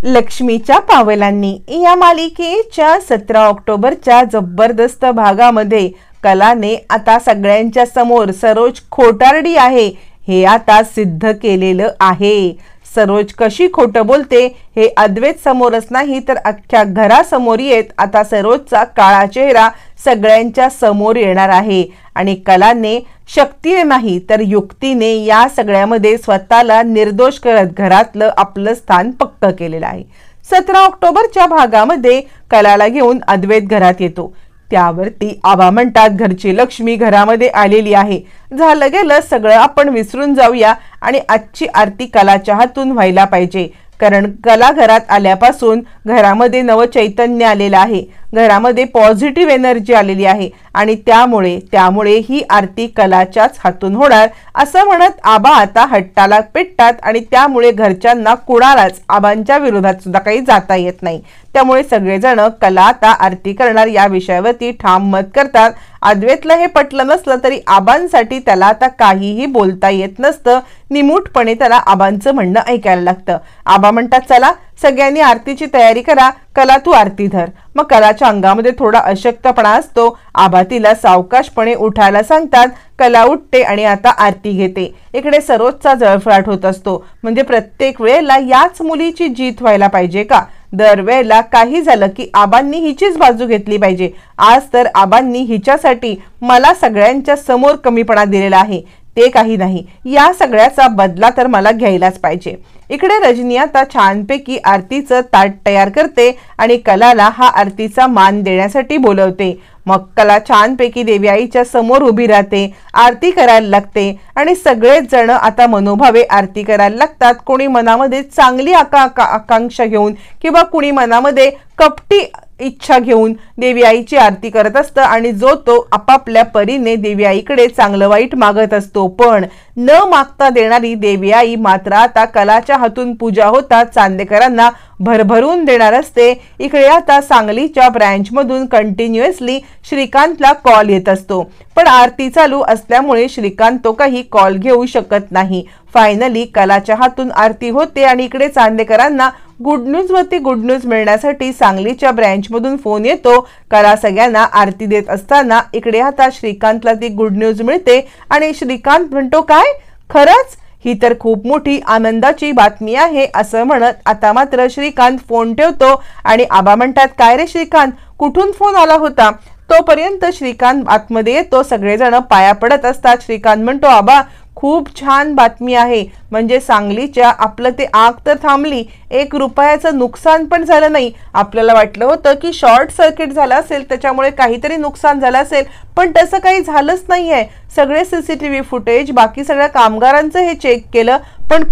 लक्ष्मीच्या पावलांनी या मालिकेच्या 17 ऑक्टोबरच्या जबरदस्त भागामध्ये कलाने आता सगळ्यांच्या समोर सरोज खोटारडी आहे हे आता सिद्ध केलेलं आहे। सरोज कशी खोटं बोलते हे अद्वैत समोरच नाही तर अख्ख्या घरासमोर येत आता सरोजचा काळा चेहरा सगळ्यांच्या समोर येणार आहे आणि कलाने शक्तीने नाही तर युक्तीने या सगळ्यामध्ये स्वतःला निर्दोष करत घरातलं आपलं स्थान पक्क केलेलं आहे। 17 ऑक्टोबरच्या भागामध्ये कलाला घेऊन अद्वैत घरात येतो। त्यावरती आबा म्हणतात घरची लक्ष्मी घरामध्ये आलेली आहे, झालं गेलं सगळं आपण विसरून जाऊया आणि आजची आरती कलाच्या हातून व्हायला पाहिजे, कारण कला घरात आल्यापासून घरामध्ये नवचैतन्य आलेलं आहे, घरामध्ये पॉझिटिव्ह एनर्जी आलेली आहे आणि त्यामुळे ही आरती कलाच्याच हातून होणार असं म्हणत आबा आता हट्टाला पेटतात आणि त्यामुळे घरच्यांना कुणालाच आबांच्या विरोधात सुद्धा काही जाता येत नाही। त्यामुळे सगळेजण कला आता आरती करणार या विषयावरती ठाम मत करतात। अद्वैतला हे पटलं नसलं तरी आबांसाठी त्याला आता काहीही बोलता येत नसतं, निमूटपणे त्याला आबांचं म्हणणं ऐकायला लागतं। आबा म्हणतात चला सगळ्यांनी आरतीची तयारी करा, कला तू आरती धर। मग कलाच्या अंगामध्ये थोडा अशक्तपणा असतो, आबा तिला सावकाशपणे उठायला सांगतात। कला उठते आणि आता आरती घेते। इकडे सरोजचा जळफळाट होत असतो, म्हणजे प्रत्येक वेळेला याच मुलीची जीत व्हायला पाहिजे का? दरवेळेला काही झालं की आबांनी हिचीच बाजू घेतली पाहिजे। आज तर आबांनी हिच्यासाठी मला सगळ्यांच्या समोर कमीपणा दिलेला आहे, ते काही नाही, या सगळ्याचा बदला तर मला घ्यायलाच पाहिजे। इकडे रजनी आता छानपैकी आरतीचं ताट तयार करते आणि कलाला हा आरतीचा मान देण्यासाठी बोलवते। मग कला छानपैकी देवी आईच्या समोर उभी राहते, आरती करायला लागते आणि सगळेच जण आता मनोभावे आरती करायला लागतात। कोणी मनामध्ये चांगली आकांक्षा घेऊन किंवा कुणी मनामध्ये कपटी इच्छा घेऊन देवी आईची आरती करत असतं आणि जो तो आपापल्या परीने देवी आईकडे चांगलं वाईट मागत असतो। पण न मागता देणारी देवी आई मात्र आता कलाच्या हातून पूजा होतात चांदेकरांना भरभरून देणार असते। इकडे आता सांगलीच्या ब्रँच मधून कंटिन्युअसली श्रीकांतला कॉल येत असतो, पण आरती चालू असल्यामुळे श्रीकांत तो काही कॉल घेऊ शकत नाही। फायनली कलाच्या हातून आरती होते आणि इकडे चांदेकरांना गुड न्यूज वरती गुड न्यूज मिळण्यासाठी सांगलीच्या ब्रँच मधून फोन येतो। कला सगळ्यांना आरती देत असताना इकडे आता श्रीकांतला ती गुड न्यूज मिळते आणि श्रीकांत म्हणतो काय खरंच, ही तर खूप मोठी आनंदाची बातमी आहे असं म्हणत आता मात्र श्रीकांत फोन ठेवतो आणि आबा म्हणतात काय रे श्रीकांत, कुठून फोन आला होता? तोपर्यंत श्रीकांत आतमध्ये येतो, सगळेजण पाया पडत असतात। श्रीकांत म्हणतो आबा खूप छान बातमी आहे, म्हणजे सांगलीच्या आपलं ते आग तर थांबली, 1 रुपयाचं नुकसान पण झालं नाही। आपल्याला वाटलं होतं की शॉर्ट सर्किट झालं असेल, त्याच्यामुळे काहीतरी नुकसान झालं असेल, पण तसं काही झालंच नाहीये। सगळे सीसीटीव्ही फुटेज बाकी सगळ्या कामगारांचं हे चेक केलं, पण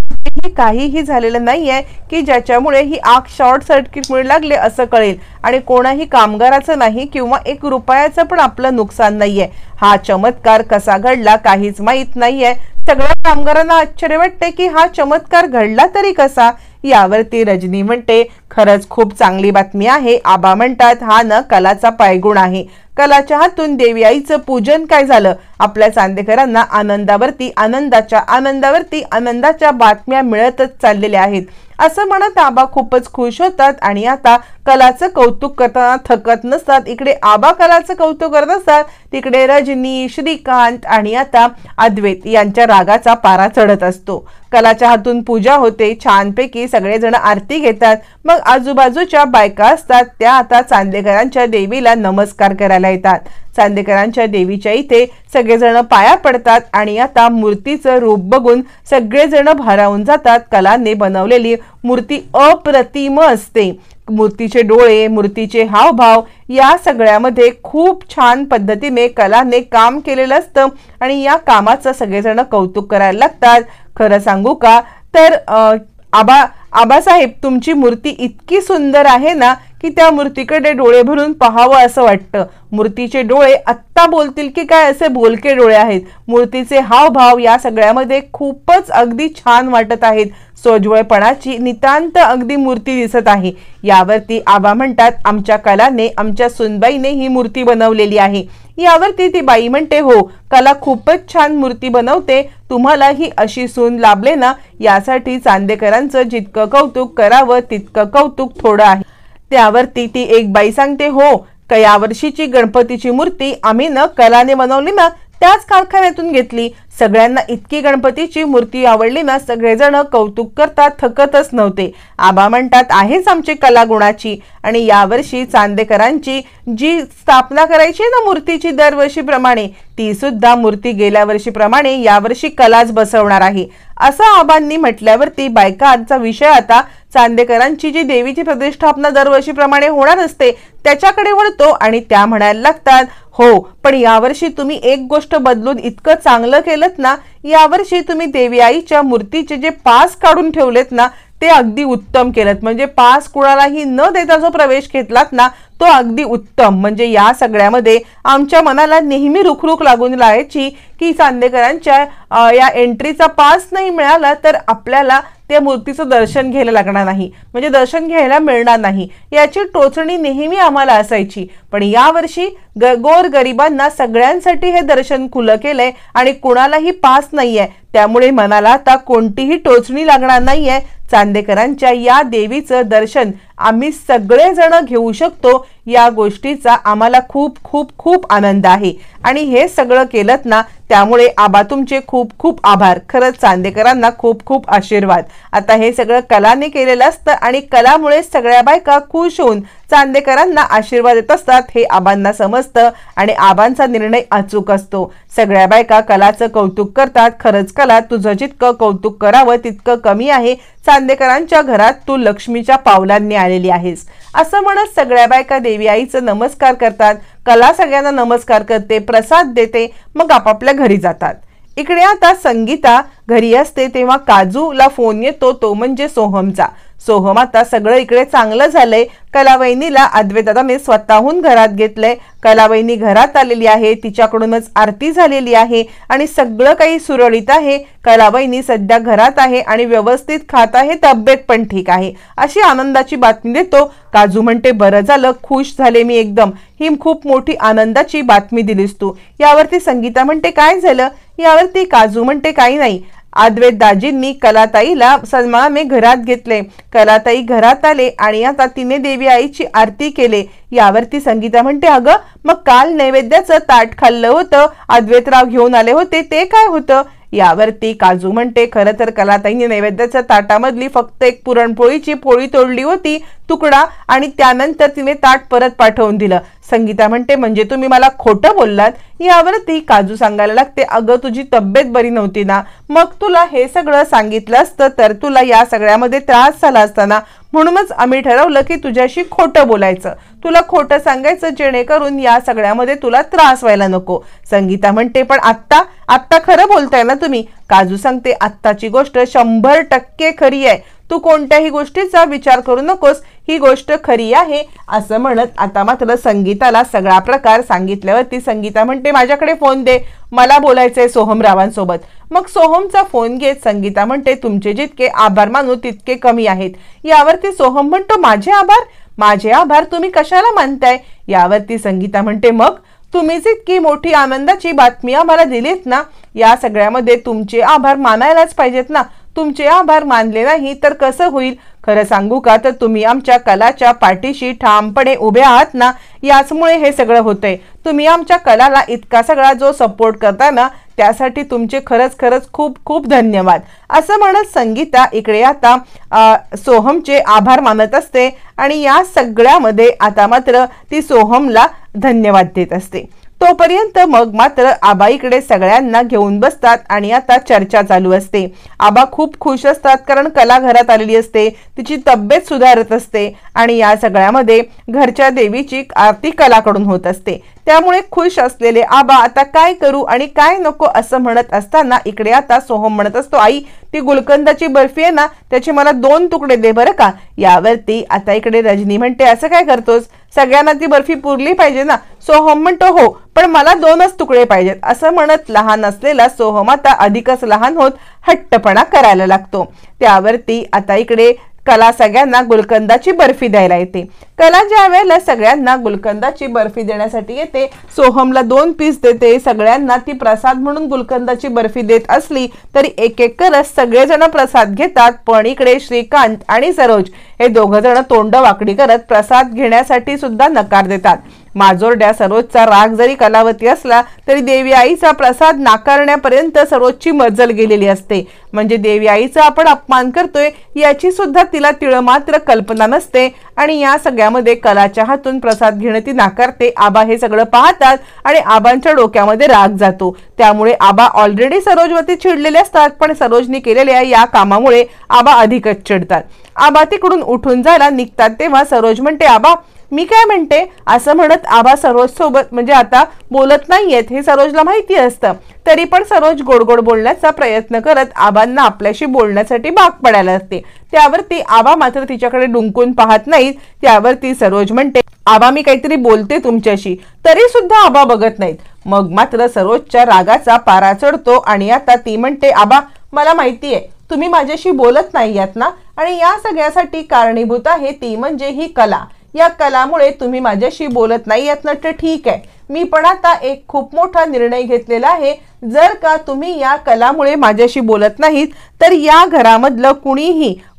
काहीही झालेलं नाहीये की ज्याच्यामुळे ही आग शॉर्ट सर्किटमुळे लागले असं कळेल आणि कोणाही कामगाराचं नाही किंवा 1 रुपयाचं पण आपलं नुकसान नाहीये। हा चमत्कार कसा घडला काहीच माहित नाहीये। सगळ्या कामगारांना आश्चर्य वाटते की हा चमत्कार घडला तरी कसा? यावरती रजनी म्हणते खरंच खूप चांगली बातमी आहे। आबा म्हणतात हा न कलाचा पायगुण आहे, कलाच्या हातून देवी आईचं पूजन काय झालं, आपल्या चांदेकरांना आनंदाच्या बातम्या मिळतच चाललेल्या आहेत असं म्हणत आबा खूपच खुश होतात आणि आता कलाचं कौतुक करताना थकत नसतात। इकडे आबा कलाचं कौतुक करत असतात, तिकडे रजनी, श्रीकांत आणि आता अद्वैत यांच्या रागाचा पारा चढत असतो। कलाच्या हातून पूजा होते, छानपैकी सगळेजण आरती घेतात। मग आजूबाजूच्या बायका असतात त्या आता चांदेकरांच्या देवीला नमस्कार करायला येतात। चांदेकरांच्या देवीच्या इथे सगळेजण पाया पडतात आणि आता मूर्तीचं रूप बघून सगळेजण भारावून जातात। कलाने बनवलेली मूर्ती अप्रतिम असते, मूर्तीचे डोळे, मूर्तीचे हावभाव या सगळ्यामध्ये खूप छान पद्धतीने कलाने काम केलेलं असतं आणि या कामाचं सगळेजण कौतुक करायला लागतात। खरं सांगू का तर आबासाहेब तुमची मूर्ती इतकी सुंदर आहे ना की त्या मूर्तीकडे डोळे भरून पाहावं असं वाटतं। मूर्तीचे डोळे आत्ता बोलतील की काय असे बोलके डोळे आहेत, मूर्तीचे हावभाव या सगळ्यामध्ये खूपच अगदी छान वाटत आहेत, सोज्वळपणाची नितांत अगदी मूर्ती दिसत आहे। यावरती आबा म्हणतात, आमच्या कलाने, आमच्या सुनबाईने ही मूर्ती बनवलेली आहे। यावरती ती बाई म्हणते, हो, कला खूपच छान मूर्ती बनवते, तुम्हाला ही अशी सून लाभले ना, यासाठी चांदेकरांचं जितकं कौतुक करावं तितकं कौतुक थोडं आहे। त्यावरती ती एक बाई सांगते, हो, यावर्षीची गणपतीची मूर्ती आम्ही न कलाने बनवली ना, त्याच कारखान्यातून घेतली। सगळ्यांना इतकी गणपतीची मूर्ती आवडली ना, सगळेजण कौतुक करतात, थकतच नव्हते। आबा म्हणतात, आहेच आमची कला गुणाची। आणि यावर्षी चांदेकरांची जी स्थापना करायची ना मूर्तीची दरवर्षीप्रमाणे, ती सुद्धा मूर्ती गेल्या वर्षीप्रमाणे यावर्षी कलाच बसवणार आहे, असं आबांनी म्हटल्यावरती बायकांचा विषय आता चांदेकरांची जी देवीची प्रतिष्ठापना दरवर्षीप्रमाणे होणार असते त्याच्याकडे वळतो आणि त्या म्हणायला लागतात, हो, पण यावर्षी तुम्ही एक गोष्ट बदलून इतकं चांगलं केलंत ना, यावर्षी तुम्ही देवी आईच्या मूर्तीचे जे पास काढून ठेवलेत ना, ते अगदी उत्तम केलंत। म्हणजे पास कुणालाही न देता जो प्रवेश घेतलात ना, तो अगदी उत्तम। म्हणजे या सगळ्यामध्ये आमच्या मनाला नेहमी रुखरुख लागून राहायची की चांदेकरांच्या या एंट्रीचा पास नाही मिळाला तर आपल्याला त्या मूर्तीचं दर्शन घ्यायला लागणार नाही, म्हणजे दर्शन घ्यायला मिळणार नाही, याची टोचणी नेहमी आम्हाला असायची। पण यावर्षी गोर गरिबांना सगळ्यांसाठी हे दर्शन खुलं केलंय आणि कुणालाही पास नाहीये, त्यामुळे मनाला आता कोणतीही टोचणी लागणार नाहीये। चांदेकरांच्या या देवीचं दर्शन आम्ही सगळेजण घेऊ शकतो, या गोष्टीचा आम्हाला खूप खूप खूप आनंद आहे। आणि हे सगळं केलंत ना, त्यामुळे आबा तुमचे खूप खूप आभार। खरंच चांदेकरांना खूप खूप आशीर्वाद। आता हे सगळं कलाने केलेलं असतं आणि कलामुळे सगळ्या बायका खुश होऊन चांदेकरांना आशीर्वाद देत असतात, हे आबांना समजतं आणि आबांचा निर्णय अचूक असतो। सगळ्या बायका कलाचं कौतुक करतात। खरंच कला, तुझं जितकं कौतुक करावं तितकं कमी आहे। चांदेकरांच्या घरात तू लक्ष्मीच्या पावलांनी आलेली आहेस, असं म्हणत सगळ्या बायका देवी आईचं नमस्कार करतात। कला सगळ्यांना नमस्कार करते, प्रसाद देते, मग आपापल्या घरी जातात। इकडे आता संगीता घरी असते तेव्हा काजूला फोन येतो, तो म्हणजे सोहमचा। सोहम, आता सगळं इकडे चांगलं झालंय, कलावहिनीला अद्वैतदादाने स्वतःहून घरात घेतलंय, कलावहिनी घरात आलेली आहे, तिच्याकडूनच आरती झालेली आहे आणि सगळं काही सुरळीत आहे। कलावहिनी सध्या घरात आहे आणि व्यवस्थित खात आहे, तब्येत पण ठीक आहे, अशी आनंदाची बातमी देतो। काजू म्हणते, बरं झालं, खुश झाले मी एकदम, ही खूप मोठी आनंदाची बातमी दिलीस तू। यावरती संगीता म्हणते, काय झालं? यावरती काजू म्हणते, काही नाही, अद्वैत दाजींनी कलाताईला सन्मानाने घरात घेतले, कलाताई घरात आले आणि आता तिने देवी आईची आरती केले। यावरती संगीता म्हणते, अगं, मग काल नैवेद्याचं ताट खाल्लं होतं, अद्वैतराव घेऊन आले होते, ते काय होतं? यावरती काजू म्हणते, खरं तर कलाताईने नैवेद्याच्या ताटामधली फक्त एक पुरणपोळीची पोळी तोडली होती तुकडा आणि त्यानंतर तिने ताट परत पाठवून दिलं। संगीता म्हणते, म्हणजे तुम्ही मला खोटं बोललात? यावरती काजू सांगायला लागते, अगं, तुझी तब्येत बरी नव्हती ना, मग तुला हे सगळं सांगितलं असतं तर तुला या सगळ्यामध्ये त्रास झाला असता ना, म्हणूनच आम्ही ठरवलं की तुझ्याशी खोटं बोलायचं, तुला खोटं सांगायचं, जेणेकरून या सगळ्यामध्ये तुला त्रास व्हायला नको। संगीता म्हणते, पण आत्ता खरं बोलताय ना तुम्ही? काजू सांगते, आत्ताची गोष्ट 100% खरी आहे, तू कोणत्याही गोष्टीचा विचार करू नकोस, ही गोष्ट खरी आहे, असं म्हणत आता मात्र संगीताला सगळा प्रकार सांगितल्यावरती संगीता म्हणते, माझ्याकडे फोन दे, मला बोलायचंय सोहमरावांसोबत। मग सोहमचा फोन घेत संगीता म्हणते, तुमचे जितके आभार मानू तितके कमी आहेत। यावरती सोहम म्हणतो, माझे आभार तुम्ही कशाला मानताय? यावरती संगीता म्हणते, मग तुम्हीच इतकी मोठी आनंदाची बातमी आम्हाला दिलीत ना, या सगळ्यामध्ये तुमचे आभार मानायलाच पाहिजेत ना, तुमचे आभार मानले नाही तर कसं होईल? खरं सांगू का, तर तुम्ही आमच्या कलाच्या पाठीशी ठामपणे उभे आहात ना, याचमुळे हे सगळं होतंय। तुम्ही आमच्या कलाला इतका सगळा जो सपोर्ट करता ना, त्यासाठी तुमचे खरंच खरंच खूप खूप धन्यवाद, असं म्हणत संगीता इकडे आता सोहमचे आभार मानत असते आणि या सगळ्यामध्ये आता मात्र ती सोहमला धन्यवाद देत असते। तोपर्यंत मग मात्र आबा इकडे सगळ्यांना घेऊन बसतात आणि आता चर्चा चालू असते। आबा खूप खुश असतात, कारण कला घरात आलेली असते, तिची तब्येत सुधारत असते आणि या सगळ्यामध्ये घरच्या देवीची आरती कलाकडून होत असते। त्यामुळे खुश असलेले आबा आता काय करू आणि काय नको असं म्हणत असताना इकडे आता सोहम म्हणत असतो, आई ती गुलकंदाची बर्फी आहे ना, त्याचे मला 2 तुकडे दे बरं का. यावरती आता इकडे रजनी म्हणते, असं काय करतोस, सगळ्यांना ती बर्फी पुरली पाहिजे ना. सोहम म्हणतो, हो पण मला 2च तुकडे पाहिजेत. असं म्हणत लहान असलेला सोहम आता अधिकच लहान होत हट्टपणा करायला लागतो. त्यावरती आता इकडे कला सगळ्यांना गुलकंदाची बर्फी द्यायला येते. कला ज्या वेळेला सगळ्यांना गुलकंदाची बर्फी देण्यासाठी येते, सोहमला 2 पीस देते. सगळ्यांना ती प्रसाद म्हणून गुलकंदाची बर्फी देत असली तरी एक एक करत सगळेजण प्रसाद घेतात. पण इकडे श्रीकांत आणि सरोज हे दोघं जण तोंड वाकडी करत प्रसाद घेण्यासाठी सुद्धा नकार देतात. माजोरड्या सरोजचा राग जरी कलावती असला तरी देवी आईचा प्रसाद नाकारण्यापर्यंत सरोजची मजल गेलेली असते. म्हणजे देवी आईचा आपण अपमान करतोय याची सुद्धा तिला तिळमात्र कल्पना नसते. आणि या सगळ्यामध्ये कलाच्या हातून प्रसाद घेणं ती नाकारते. आबा हे सगळं पाहतात आणि आबांच्या डोक्यामध्ये राग जातो. त्यामुळे आबा ऑलरेडी सरोजवरती चिडलेले असतात, पण सरोजनी केलेल्या या कामामुळे आबा अधिकच चिडतात. आबा तिकडून उठून जायला निघतात तेव्हा सरोज म्हणते, आबा मी काय म्हणते, असं म्हणत आबा सरोज सोबत म्हणजे आता बोलत नाहीयेत हे सरोजला माहिती असतं. तरी पण सरोज गोड गोड बोलण्याचा प्रयत्न करत आबांना आपल्याशी बोलण्यासाठी भाग पडायला असते. त्यावरती आबा मात्र तिच्याकडे डुंकून पाहत नाहीत. त्यावरती सरोज म्हणते, आबा मी काहीतरी बोलते तुमच्याशी, तरी सुद्धा आबा बघत नाहीत. मग मात्र सरोजच्या रागाचा पारा चढतो आणि आता ती म्हणते, आबा मला माहितीये तुम्ही माझ्याशी बोलत नाहीयात ना, आणि या सगळ्यासाठी कारणीभूत आहे ती म्हणजे ही कला. या कलामुळे तुम्ही माझ्याशी बोलत नाही आहेत ना, तर ठीक आहे, मी पण आता एक खूप मोठा निर्णय घेतलेला आहे. जर का तुम्ही या कलामुळे माझ्याशी बोलत नाहीत तर या घरामधलं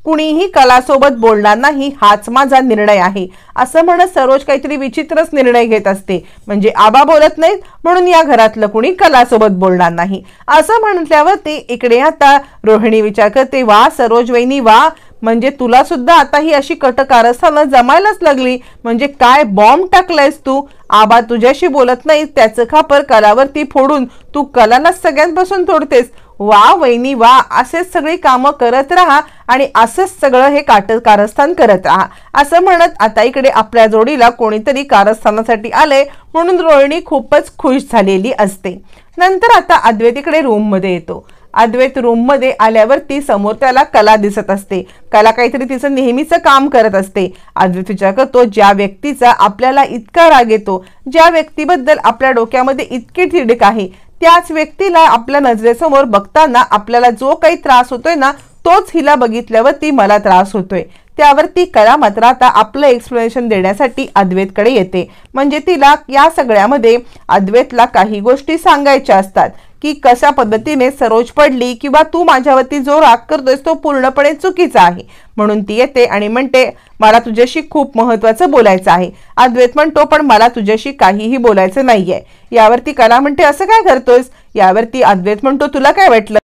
कुणीही कलासोबत बोलणार नाही, हाच माझा निर्णय आहे. असं म्हणत सरोज काहीतरी विचित्रच निर्णय घेत असते. म्हणजे आबा बोलत नाहीत म्हणून या घरातलं कुणी कलासोबत बोलणार नाही असं म्हटल्यावरती इकडे आता रोहिणी विचार करते, वा सरोज वहिनी वा, म्हणजे तुला सुद्धा आता ही अशी कटकारस्थानं जमायलाच लागली. म्हणजे काय बॉम्ब टाकलायस तू. आबा तुझ्याशी बोलत नाही त्याचं खापर कलावरती फोडून तू कलाला सगळ्यांपासून तोडतेस. वा वहिनी वा, असेच सगळी कामं करत राहा आणि असंच सगळं हे कारस्थान करत राहा. असं म्हणत आता इकडे आपल्या जोडीला कोणीतरी कारस्थानासाठी आले म्हणून रोहिणी खूपच खुश झालेली असते. नंतर आता अद्वैत इकडे रूम मध्ये येतो. अद्वैत रूम मध्ये आल्यावरती समोर त्याला कला दिसत असते. कला काहीतरी तिचं नेहमीचं काम करत असते. अद्वैत विचार करतो, ज्या व्यक्तीचा आपल्याला इतका राग येतो, ज्या व्यक्तीबद्दल आपल्या डोक्यामध्ये इतकी तिडक आहे, त्याच व्यक्तीला आपल्या नजरेसमोर बघताना आपल्याला जो काही त्रास होतोय ना, तोच हिला बघितल्यावरती मला त्रास होतोय. त्यावरती कला मात्र आता आपलं एक्सप्लेनेशन देण्यासाठी अद्वैतकडे येते. म्हणजे तिला या सगळ्यामध्ये अद्वैतला काही गोष्टी सांगायच्या असतात की कशा पद्धतीने सरोज पडली किंवा तू माझ्यावरती जो राग करतोयस तो पूर्णपणे चुकीचा आहे. म्हणून ती येते आणि म्हणते, मला तुझ्याशी खूप महत्वाचं बोलायचं आहे. अद्वैत म्हणतो, पण मला तुझ्याशी काहीही बोलायचं नाहीये. यावरती कला म्हणते, असं काय करतोयस. यावरती अद्वैत म्हणतो, तुला काय वाटलं,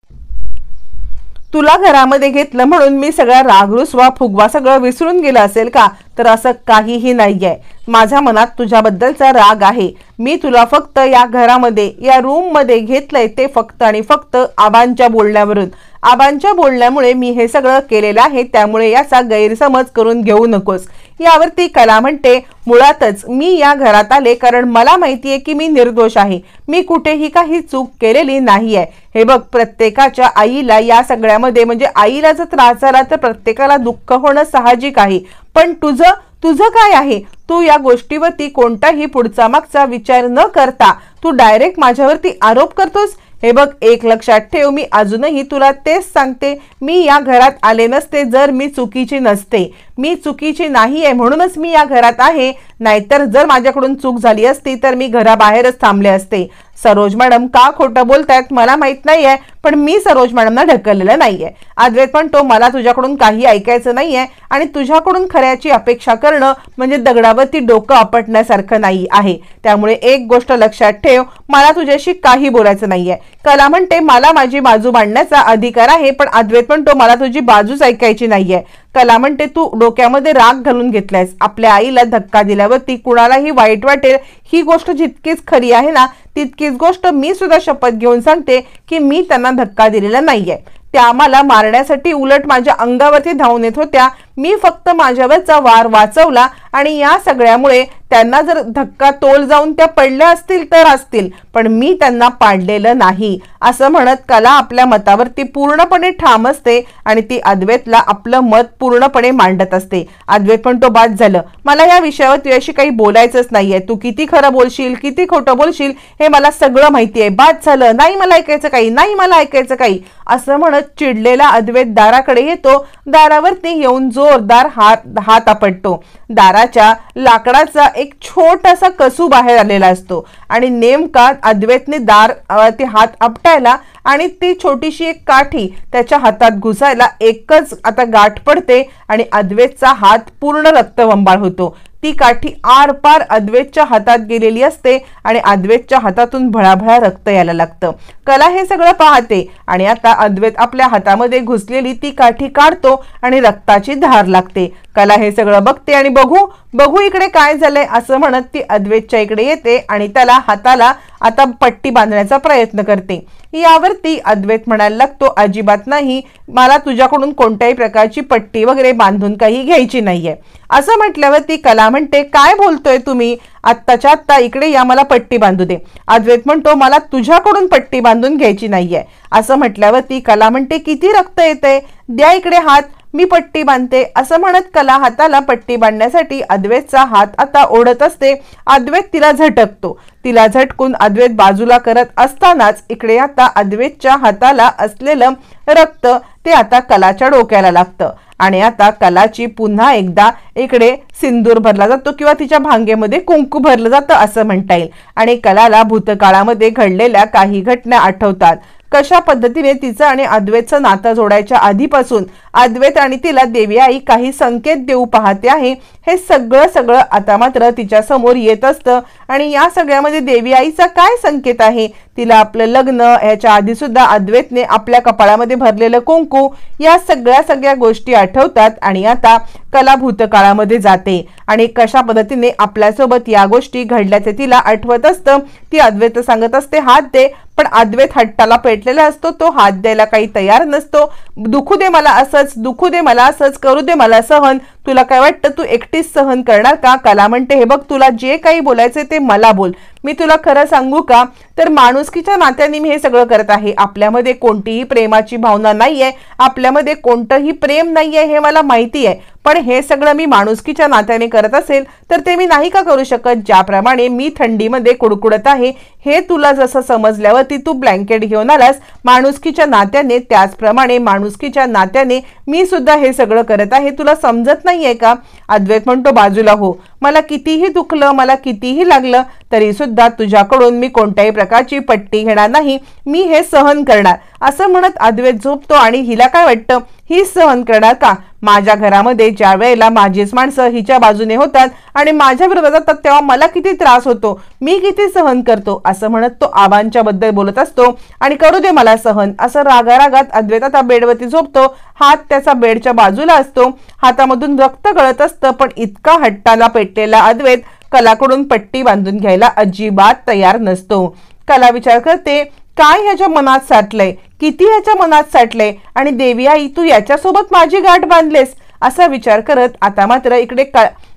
तुला घरामध्ये घेतलं म्हणून मी सगळा राग रुसवा फुगवा सगळं विसरून गेलं असेल का. तर असं काहीही नाहीये. माझ्या मनात तुझ्याबद्दलचा राग आहे. मी तुला फक्त या घरामध्ये या रूम मध्ये घेतलंय ते फक्त आणि फक्त आबांच्या बोलण्यावरून. आबांच्या बोलण्यामुळे मी हे सगळं केलेलं आहे, त्यामुळे याचा गैरसमज करून घेऊ नकोस. यावरती कला म्हणते, मुळातच मी या घरात आले कारण मला माहितीये की मी निर्दोष आहे. मी कुठेही काही चूक केलेली नाहीये. हे बघ, प्रत्येकाच्या आईला या सगळ्यामध्ये म्हणजे आईला जर त्रास झाला तर प्रत्येकाला दुःख होणं साहजिक आहे. पण तुझं काय आहे. तू या गोष्टीवरती कोणताही पुढचा मागचा विचार न करता तू डायरेक्ट माझ्यावरती आरोप करतोस. हे बघ, एक लक्षात ठेव, मी अजूनही तुला तेच सांगते, मी या घरात आले नसते जर मी चुकीची नसते. मी चुकीची नाहीये म्हणूनच मी या घरात आहे. नाहीतर जर माझ्याकडून चूक झाली असती तर मी घराबाहेरच थांबले असते. सरोज मॅडम का खोटं बोलतायत मला माहित नाहीये, पण मी सरोज मॅडमना ढकललेलं नाहीये. अद्वैत म्हणतो, मला तुझ्याकडून काही ऐकायचं नाहीये आणि तुझ्याकडून खऱ्याची अपेक्षा करणं म्हणजे दगडावरती डोकं आपटण्यासारखं नाही आहे. त्यामुळे एक गोष्ट लक्षात ठेव, मला तुझ्याशी काही बोलायचं नाहीये. कला म्हणते, मला माझी बाजू मांडण्याचा अधिकार आहे, पण अद्वैत म्हणतो, मला तुझी बाजूच ऐकायची नाहीये. कला म्हणते, तू डोक्यामध्ये राग घालून घेतलायस. आपल्या आईला धक्का दिल्यावरती कुणालाही वाईट वाटेल ही गोष्ट जितकीच खरी आहे ना, तितकीच गोष्ट मी सुद्धा शपथ घेऊन सांगते की मी त्यांना धक्का दिलेला नाहीये. त्या मला मारण्यासाठी उलट माझ्या अंगावरती धावून येत होत्या. मी फक्त माझ्यावरचा वार वाचवला आणि या सगळ्यामुळे त्यांना जर धक्का तोल जाऊन त्या पडल्या असतील तर असतील, पण मी त्यांना पाडलेलं नाही असं म्हणत कला आपल्या मतावरती पूर्णपणे ठाम असते आणि ती अद्वैतला आपलं मत पूर्णपणे मांडत असते. अद्वैत म्हणतो, बाद झालं, मला या विषयावर तुझ्याशी काही बोलायचंच नाहीये. तू किती खरं बोलशील, किती खोटं बोलशील हे मला सगळं माहिती आहे. बाद झालं, नाही मला ऐकायचं काही, नाही मला ऐकायचं काही असं म्हणत चिडलेला अद्वैत दाराकडे येतो. दारावरती येऊन जोरदार हात आपटतो. दाराच्या लाकडाचा एक छोटासा कसू बाहेर आलेला असतो आणि नेमका अद्वैतने दार ते हात आपटायला आणि ती छोटीशी एक काठी त्याच्या हातात घुसायला एकच आता गाठ पडते आणि अद्वैतचा हात पूर्ण रक्तबंबाळ होतो. ती काठी आरपार अद्वैतच्या हातात गेलेली असते आणि अद्वैतच्या हातातून भळाभळा रक्त यायला लागतं. कला हे सगळं पाहते आणि आता अद्वैत आपल्या हातामध्ये घुसलेली ती काठी काढतो आणि रक्ताची धार लागते. कला हे सगळं बघते आणि बघू इकडे काय झालंय असं म्हणत ती अद्वैतच्या इकडे येते आणि त्याला हाताला आता पट्टी बांधण्याचा प्रयत्न करते. यावरती अद्वैत म्हणायला लागतो, अजिबात नाही, मला तुझ्याकडून कोणत्याही प्रकारची पट्टी वगैरे बांधून काही घ्यायची नाहीये. असं म्हटल्यावरती कला म्हणते, काय बोलतोय तुम्ही, आत्ताच्या आत्ता इकडे या, मला पट्टी बांधू दे. अद्वैत म्हणतो, मला तुझ्याकडून पट्टी बांधून घ्यायची नाहीये. असं म्हटल्यावरती कला म्हणते, किती रक्त येते, द्या इकडे हात, मी पट्टी बांधते. असं म्हणत कला हाताला पट्टी बांधण्यासाठी अद्वैतचा हात आता ओढत असते. अद्वैत तिला झटकतो. तिला झटकून अद्वैत बाजूला करत असतानाच इकडे आता अद्वैतच्या हाताला असलेलं रक्त ते आता कलाच्या डोक्याला लागतं आणि आता कलाची पुन्हा एकदा इकडे सिंदूर भरला जातो किंवा तिच्या भांगेमध्ये कुंकू भरलं जातं असं म्हणता येईल. आणि कलाला भूतकाळामध्ये घडलेल्या काही घटना आठवतात. कशा पद्धतीने तिचं आणि अद्वैतचं नातं जोडायच्या आधीपासून अद्वैत आणि तिला देवी आई काही संकेत देऊ पाहते आहे हे सगळं आता मात्र तिच्या समोर येत असतं. आणि या सगळ्यामध्ये देवी आईचा काय संकेत आहे, तिला आपलं लग्न, याच्या आधी सुद्धा अद्वैतने आपल्या कपाळामध्ये भरलेलं कुंकू, या सगळ्या गोष्टी आठवतात. आणि आता कला भूतकाळामध्ये जाते आणि कशा पद्धतीने आपल्यासोबत या गोष्टी घडल्याचे तिला आठवत असतं. ती अद्वैत सांगत असते, हात दे, पण अद्वैत हट्टाला पेटलेला असतो. तो हात द्यायला काही तयार नसतो. दुखू दे मला असंच, दुखू दे मला असंच, करू दे मला सहन, तुला काय वाटतं तू एकटीच सहन करणार का. कला म्हणते, हे बघ, तुला जे काही बोलायचे ते मला बोल. मी तुला खरं सांगू का, तर माणुसकीच्या नात्याने मी हे सगळं करत आहे. आपल्यामध्ये कोणतीही प्रेमाची भावना नाहीये, आपल्यामध्ये कोणतंही प्रेम नाहीये हे मला माहिती आहे, पण हे सगळं मी माणुसकीच्या नात्याने करत असेल तर ते मी नाही का करू शकत. ज्याप्रमाणे मी थंडीमध्ये कुडकुडत आहे हे तुला जसं समजल्यावरती तू ब्लँकेट घेऊन आलास माणुसकीच्या नात्याने, त्याचप्रमाणे माणुसकीच्या नात्याने मी सुद्धा हे सगळं करत आहे. तुला समजत नाहीये का. अद्वैत म्हणतो, बाजूला हो, मला कितीही दुखलं, मला कितीही लागलं तरी सुद्धा तुझ्याकडून मी कोणत्याही प्रकारची पट्टी घेणार नाही, मी हे सहन करणार. असं म्हणत अद्वैत झोपतो आणि हिला काय वाटतं, ही सहन करणार का. माझ्या घरामध्ये ज्या वेळेला माझीच माणसं हिच्या बाजूने होतात आणि माझ्या विरोधात जातात तेव्हा मला किती त्रास होतो, मी किती सहन करतो. असं म्हणत तो आबांच्या बद्दल बोलत असतो आणि करू दे मला सहन. असं रागारागात अद्वैत आता बेडवरती झोपतो. हात त्याचा बेडच्या बाजूला असतो, हातामधून रक्त गळत असतं, पण इतका हट्टाला पेटलेला अद्वैत कलाकडून पट्टी बांधून घ्यायला अजिबात तयार नसतो. कला विचार करते, काय ह्याच्या मनात साठलंय, किती ह्याच्या मनात साठलंय आणि देवी आई तू याच्यासोबत माझी गाठ बांधलेस. असा विचार करत आता मात्र इकडे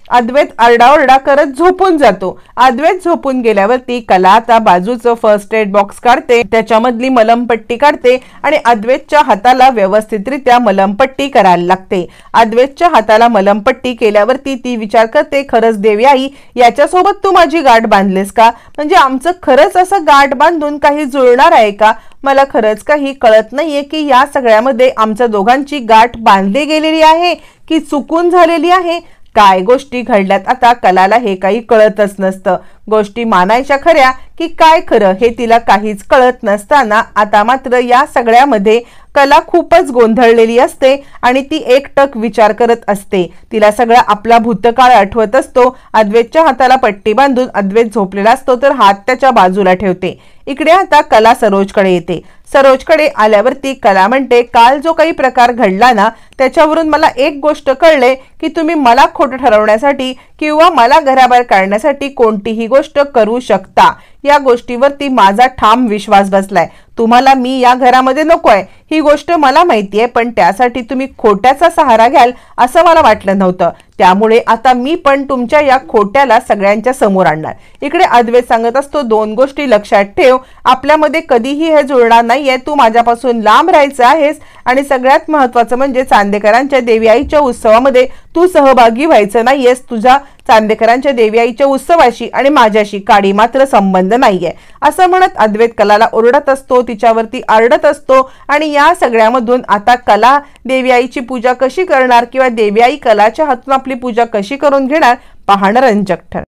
अद्वैत आरडाओरडा करत झोपून जातो. अद्वैत झोपून गेल्यावरती कला आता बाजूचं फर्स्ट एड बॉक्स काढते, त्याच्यामधली मलमपट्टी काढते आणि अद्वैतच्या हाताला व्यवस्थितरित्या मलमपट्टी करायला लागते. अद्वैतच्या हाताला मलमपट्टी केल्यावरती ती विचार करते, खरंच देवी आई याच्यासोबत तू माझी गाठ बांधलेस का, म्हणजे आमचं खरंच असं गाठ बांधून काही जुळणार आहे का. मला खरंच काही कळत नाहीये की या सगळ्यामध्ये आमच्या दोघांची गाठ बांधली गेलेली आहे की चुकून झालेली आहे. काय गोष्टी घडल्यात आता कलाला हे काही कळतच नसतं. गोष्टी मानायच्या खऱ्या की काय खरं हे तिला काहीच कळत नसताना आता मात्र या सगळ्यामध्ये कला खूपच गोंधळलेली असते आणि ती एकटक विचार करत असते. तिला सगळा आपला भूतकाळ आठवत असतो. अद्वैतच्या हाताला पट्टी बांधून अद्वैत झोपलेला असतो तर हात त्याच्या बाजूला ठेवते. इकडे आता कला सरोजकडे येते. सरोजकडे आल्यावरती कला म्हणते, काल जो काही प्रकार घडला ना त्याच्यावरून मला एक गोष्ट कळले की तुम्ही मला खोटं ठरवण्यासाठी किंवा मला घराबाहेर काढण्यासाठी कोणतीही गोष्ट करू शकता. या गोष्टीवरती माझा ठाम विश्वास बसलाय. तुम्हाला मी या घरामध्ये नकोय ही गोष्ट मला माहिती आहे, पण त्यासाठी तुम्ही खोट्याचा सहारा घ्याल असं मला वाटलं नव्हतं. त्यामुळे आता मी पण तुमच्या या खोट्याला सगळ्यांच्या समोर आणणार. इकडे अद्वैत सांगत असतो, 2 गोष्टी लक्षात ठेव, आपल्यामध्ये कधीही हे जुळणार नाहीये, तू माझ्यापासून लांब राहायचं आहेस आणि सगळ्यात महत्त्वाचं म्हणजे चांदेकरांच्या देवी आईच्या उत्सवामध्ये तू सहभागी व्हायचं नाहीयेस. तुझा चांदेकरांच्या देवी आईच्या उत्सवाशी आणि माझ्याशी काडी मात्र संबंध नाहीये असं म्हणत अद्वैत कलाला ओरडत असतो, तिच्यावरती आरडत असतो. आणि या सगळ्यामधून आता कला देवी आईची पूजा कशी करणार किंवा देवी आई कलाच्या हातून आपली पूजा कशी करून घेणार पाहणं रंजक ठरणार.